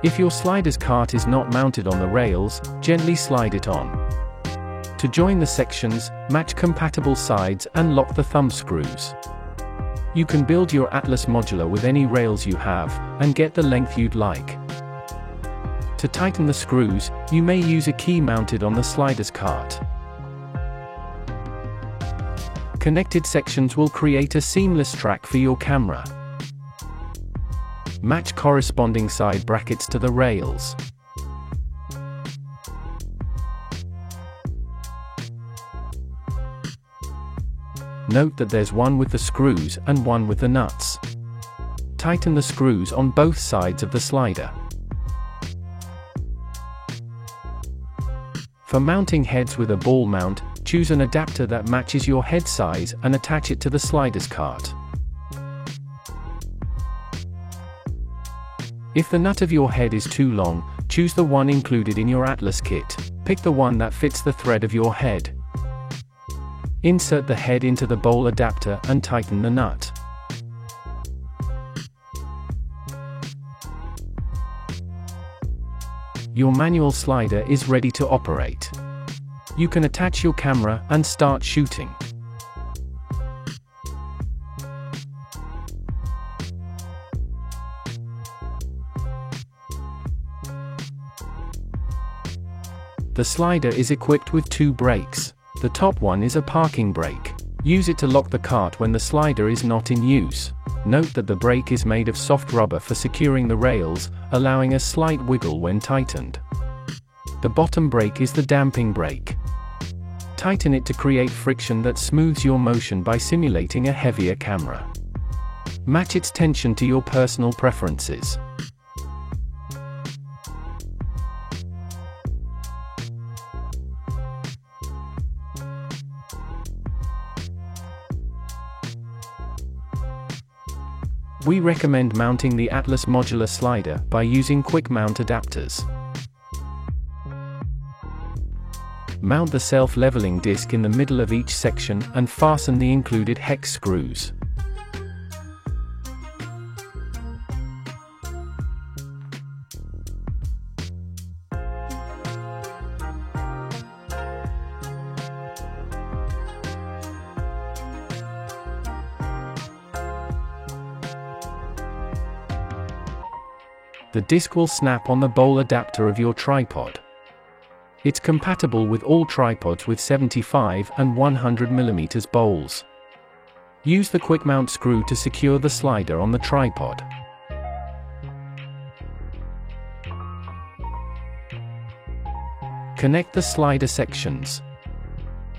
If your slider's cart is not mounted on the rails, gently slide it on. To join the sections, match compatible sides and lock the thumb screws. You can build your Atlas modular with any rails you have, and get the length you'd like. To tighten the screws, you may use a key mounted on the slider's cart. Connected sections will create a seamless track for your camera. Match corresponding side brackets to the rails. Note that there's one with the screws and one with the nuts. Tighten the screws on both sides of the slider. For mounting heads with a ball mount, choose an adapter that matches your head size and attach it to the slider's cart. If the nut of your head is too long, choose the one included in your Atlas kit. Pick the one that fits the thread of your head. Insert the head into the bowl adapter and tighten the nut. Your manual slider is ready to operate. You can attach your camera and start shooting. The slider is equipped with 2 brakes. The top one is a parking brake. Use it to lock the cart when the slider is not in use. Note that the brake is made of soft rubber for securing the rails, allowing a slight wiggle when tightened. The bottom brake is the damping brake. Tighten it to create friction that smooths your motion by simulating a heavier camera. Match its tension to your personal preferences. We recommend mounting the Atlas modular slider by using quick mount adapters. Mount the self-leveling disc in the middle of each section and fasten the included hex screws. The disc will snap on the bowl adapter of your tripod. It's compatible with all tripods with 75 and 100 mm bowls. Use the quick mount screw to secure the slider on the tripod. Connect the slider sections.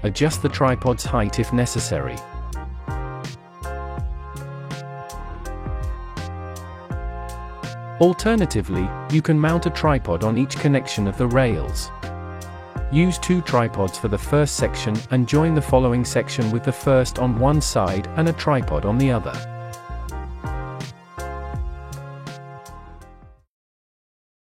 Adjust the tripod's height if necessary. Alternatively, you can mount a tripod on each connection of the rails. Use 2 tripods for the first section and join the following section with the first on one side and a tripod on the other.